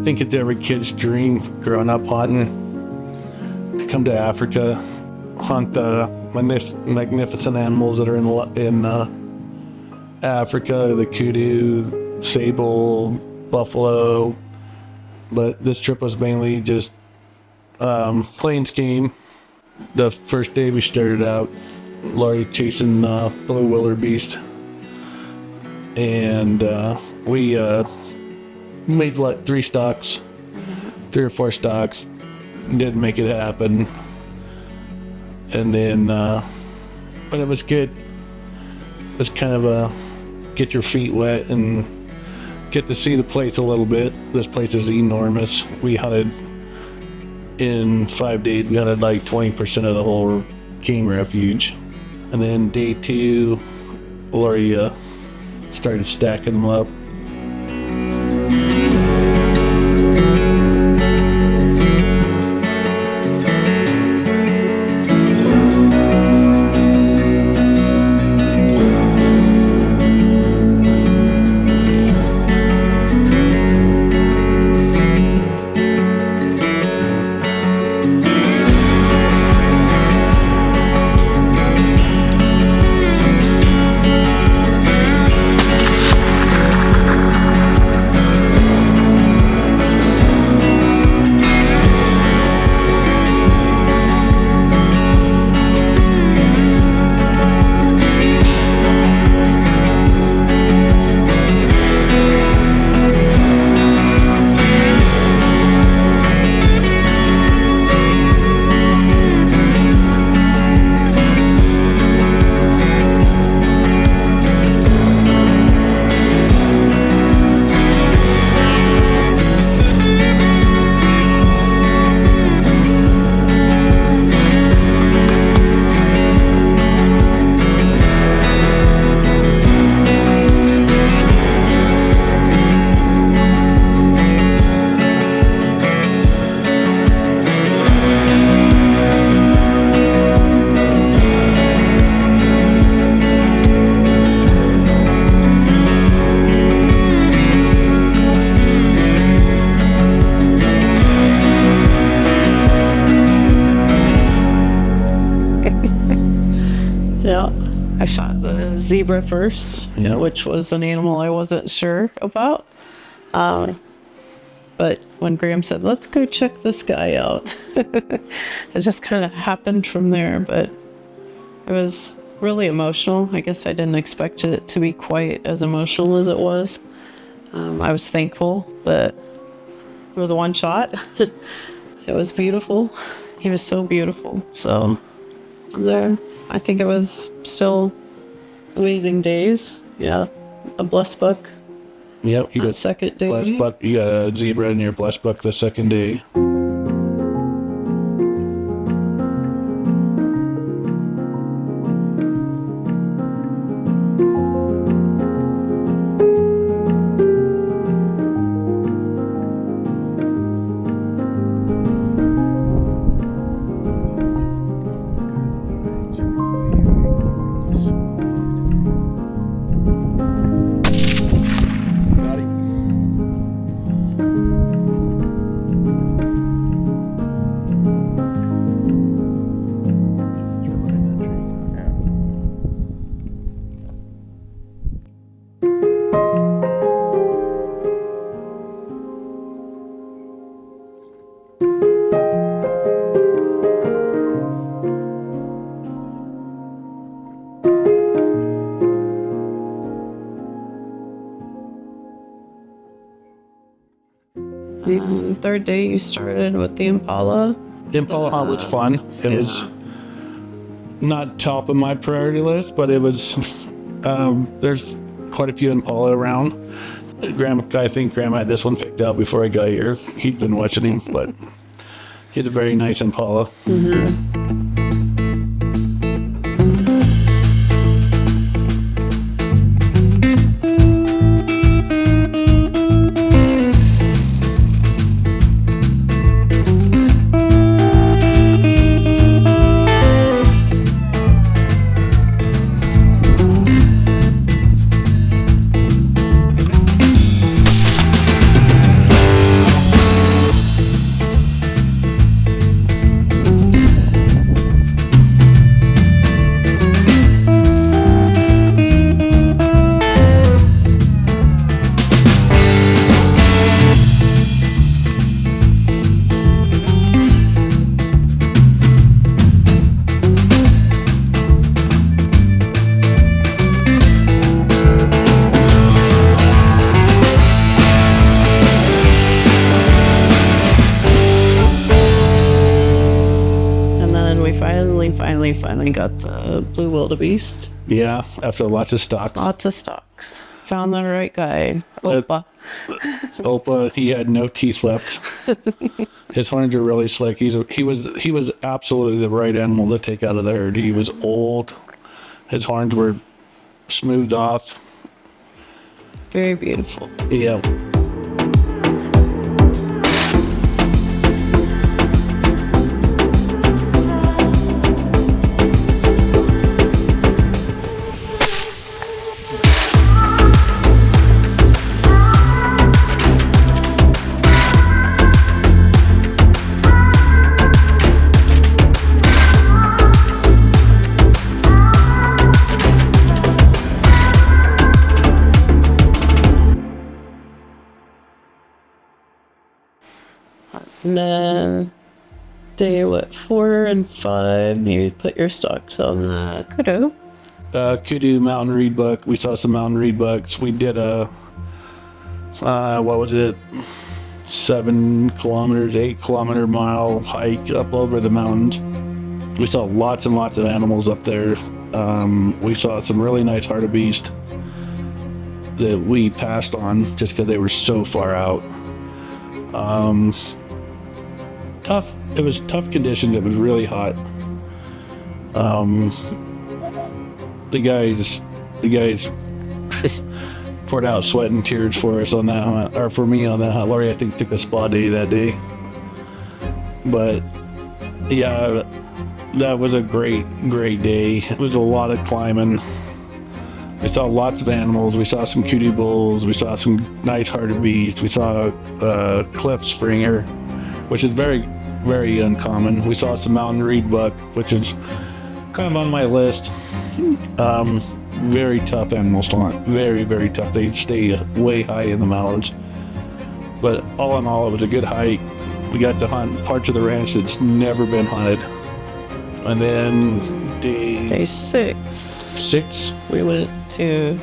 think it's every kid's dream growing up hunting. Come to Africa, hunt the magnificent animals that are in Africa, the kudu, sable, buffalo. But this trip was mainly just plains game. The first day we started out, Laurie chasing blue wildebeest, and we made like 3 or 4 stocks. Didn't make it happen, and then but it was good. It was kind of a get your feet wet and get to see the place a little bit. This place is enormous. We hunted in 5 days. We hunted like 20% of the whole game refuge. And then day 2, Laurie started stacking them up. I shot the zebra first, which was an animal I wasn't sure about. But when Graham said, let's go check this guy out, it just kind of happened from there. But it was really emotional. I guess I didn't expect it to be quite as emotional as it was. I was thankful that it was a one shot. It was beautiful. He was so beautiful. So there, I think it was still amazing days. Yeah, a blessed buck. Yep, you got second day. Blessed buck. You got a zebra in your blessed buck the second day. Third day you started with the impala. The impala hunt was fun. It was not top of my priority list, but it was, there's quite a few impala around. I think Graham had this one picked out before I got here. He'd been watching him, but he had a very nice impala. Mm-hmm. finally got the blue wildebeest. Yeah, after lots of stalks. Lots of stalks. Found the right guy. Opa. Opa, he had no teeth left. His horns are really slick. He was absolutely the right animal to take out of the herd. He was old. His horns were smoothed off. Very beautiful. Yeah. And then day 4 and 5, you put your stalks on the kudu. Kudu, mountain reed buck. We saw some mountain reed bucks. We did a, what was it? 7 kilometers, 8 kilometer mile hike up over the mountains. We saw lots and lots of animals up there. We saw some really nice hartebeest that we passed on just because they were so far out. Tough. It was tough conditions. It was really hot. The guys poured out sweat and tears for us on that hunt, or for me on that hunt. Laurie, I think, took a spa day that day. But yeah, that was a great day. It was a lot of climbing. We saw lots of animals. We saw some kudu bulls. We saw some nice hartebeest. We saw a cliff springer, which is very, very uncommon. We saw some mountain reed buck, which is kind of on my list. Very tough animals to hunt. Very, very tough. They stay way high in the mountains. But all in all, it was a good hike. We got to hunt parts of the ranch that's never been hunted. And then day 6, we went to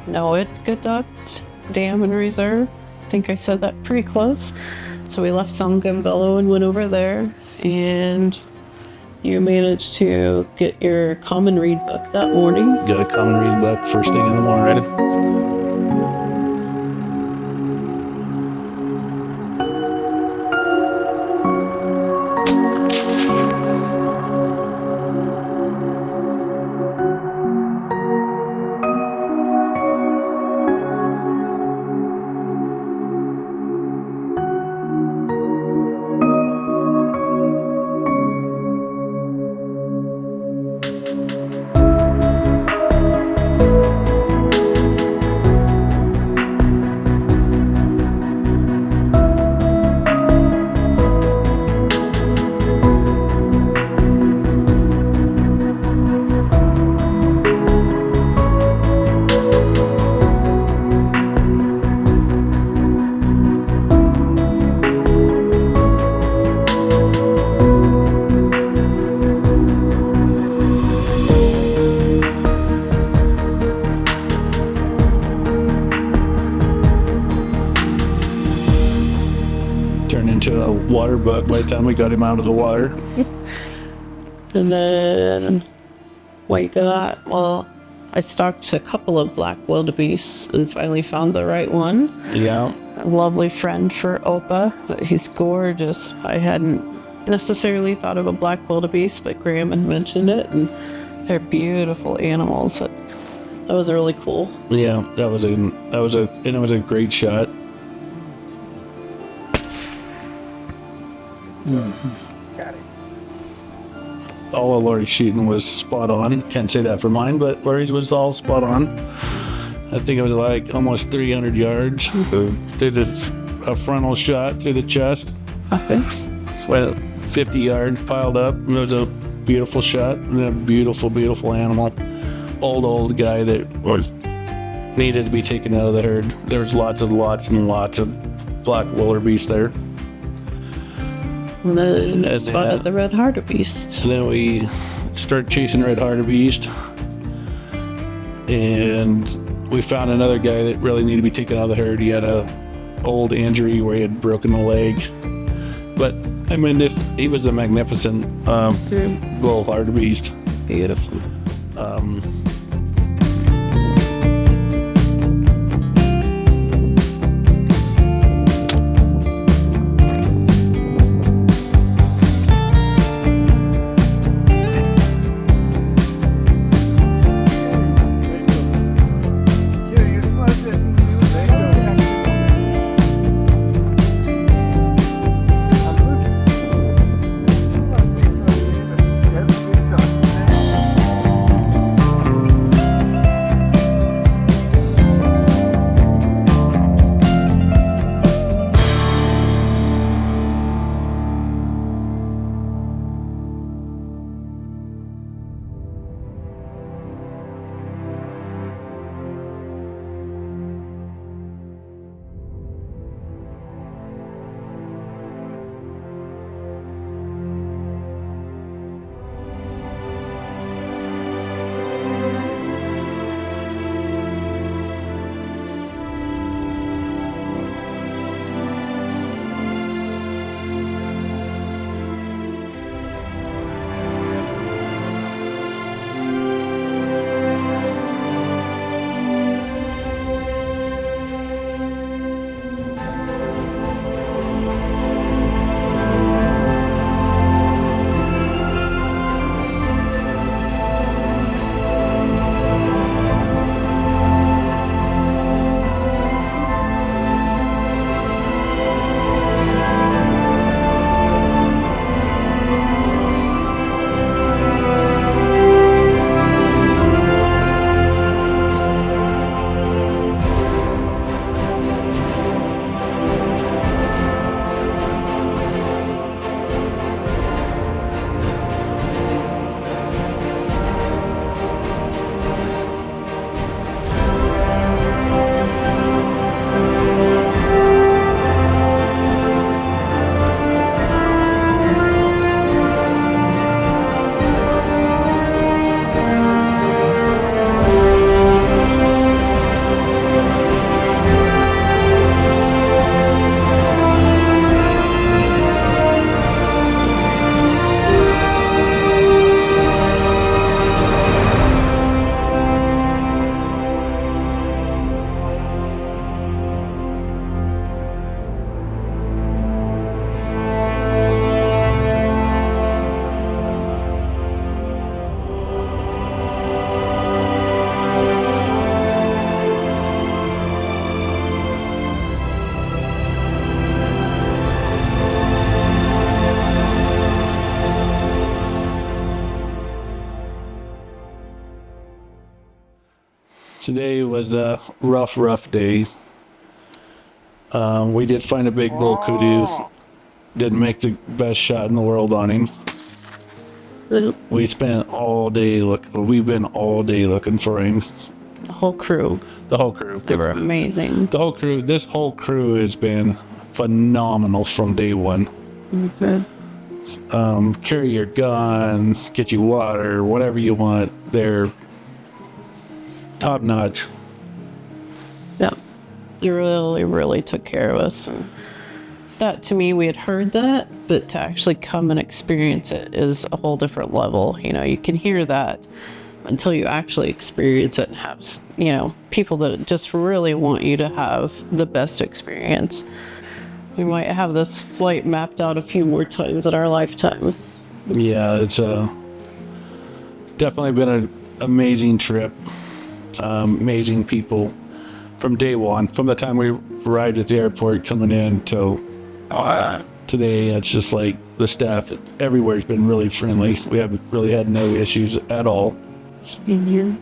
Noetgaduct Dam and Reserve. I think I said that pretty close. So we left Songambello and went over there, and you managed to get your common reed buck that morning. got a common reed buck first thing in the morning. Turned into a water buck by the time we got him out of the water. And then I stalked a couple of black wildebeests and finally found the right one. Yeah. A lovely friend for Opa. He's gorgeous. I hadn't necessarily thought of a black wildebeest, but Graham had mentioned it, and they're beautiful animals. That was really cool. Yeah, it was a great shot. Got it. All of Laurie's shooting was spot on. Can't say that for mine, but Laurie's was all spot on. I think it was like almost 300 yards. Did a frontal shot through the chest. Okay. Went 50 yards, piled up. It was a beautiful shot and a beautiful, beautiful animal. Old guy that needed to be taken out of the herd. There was lots and lots of black wildebeest there. And then As spotted the red hartebeest. So then we started chasing red hartebeest, and we found another guy that really needed to be taken out of the herd. He had a old injury where he had broken the leg, but I mean, if he was a magnificent bull hartebeest. Beautiful. Today was a rough day. We did find a big bull kudu. Didn't make the best shot in the world on him. We spent all day looking. We've been all day looking for him. The whole crew. The whole crew. They were amazing. The whole crew. This whole crew has been phenomenal from day one. Okay. Carry your guns, get you water, whatever you want. They're top notch. Yeah. You really took care of us. And that, to me, we had heard that, but to actually come and experience it is a whole different level. You know, you can hear that until you actually experience it and have, you know, people that just really want you to have the best experience. We might have this flight mapped out a few more times in our lifetime. Yeah, it's definitely been an amazing trip. Amazing people from day one, from the time we arrived at the airport coming in till today. It's just like the staff everywhere has been really friendly. We haven't really had no issues at all. Mm-hmm.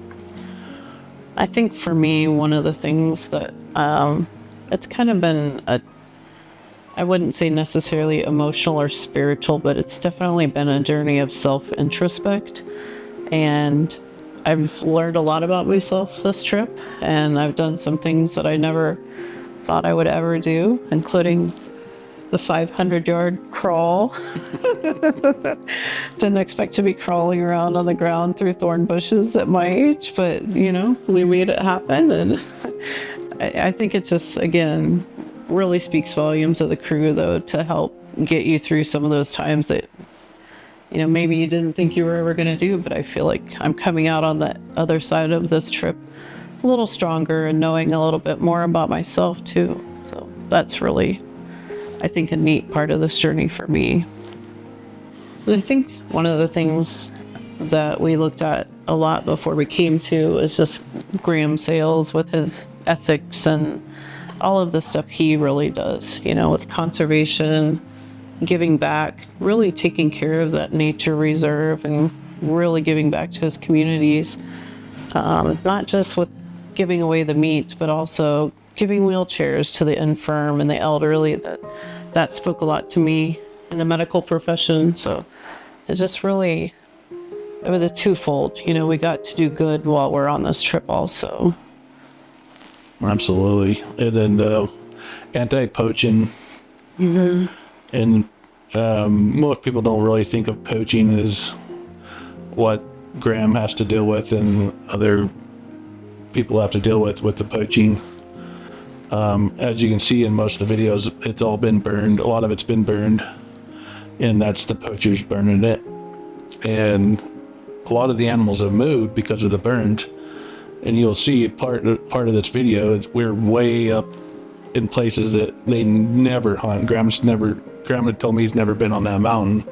I think for me, one of the things that it's kind of been I wouldn't say necessarily emotional or spiritual, but it's definitely been a journey of self-introspect. And I've learned a lot about myself this trip, and I've done some things that I never thought I would ever do, including the 500-yard crawl. Didn't expect to be crawling around on the ground through thorn bushes at my age, but, you know, we made it happen. And I think it just, again, really speaks volumes of the crew, though, to help get you through some of those times that maybe you didn't think you were ever going to do, but I feel like I'm coming out on the other side of this trip a little stronger and knowing a little bit more about myself too. So that's really, I think, a neat part of this journey for me. I think one of the things that we looked at a lot before we came to is just Graham Sales with his ethics and all of the stuff he really does, with conservation, giving back, really taking care of that nature reserve and really giving back to his communities. Not just with giving away the meat, but also giving wheelchairs to the infirm and the elderly. That spoke a lot to me in the medical profession. So it just really, it was a twofold. We got to do good while we're on this trip also. Absolutely. And then anti-poaching. Mm-hmm. And most people don't really think of poaching as what Graham has to deal with and other people have to deal with the poaching. As you can see in most of the videos, it's all been burned. A lot of it's been burned, and that's the poachers burning it. And a lot of the animals have moved because of the burnt. And you'll see part of this video is we're way up in places that they never hunt. Grandma told me he's never been on that mountain,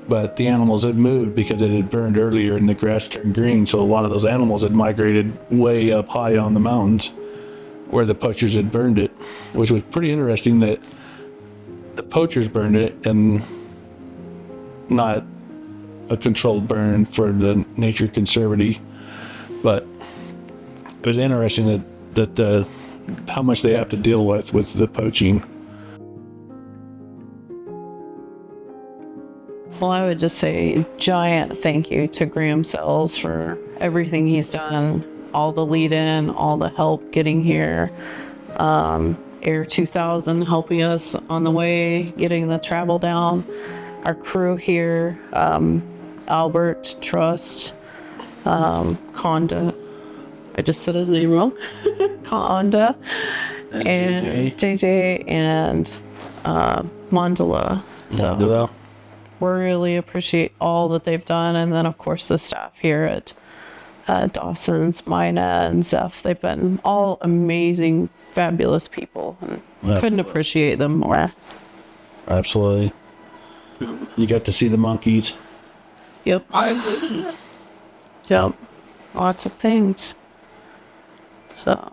but the animals had moved because it had burned earlier and the grass turned green. So a lot of those animals had migrated way up high on the mountains where the poachers had burned it, which was pretty interesting that the poachers burned it and not a controlled burn for the nature conservancy. But it was interesting that how much they have to deal with the poaching. Well, I would just say giant thank you to Graham Sells for everything he's done, all the lead in, all the help getting here. Air 2000 helping us on the way, getting the travel down. Our crew here, Albert, Trust, Conda. I just said his name wrong. Conda. And JJ and Mandala. So we really appreciate all that they've done. And then, of course, the staff here at Dawson's, Mina, and Zeph. They've been all amazing, fabulous people. And couldn't appreciate them more. Absolutely. You got to see the monkeys. Yep. Yep. Lots of things. So.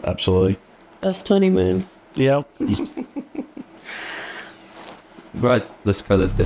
Absolutely. Best honeymoon. Yep. Right, let's cut it there.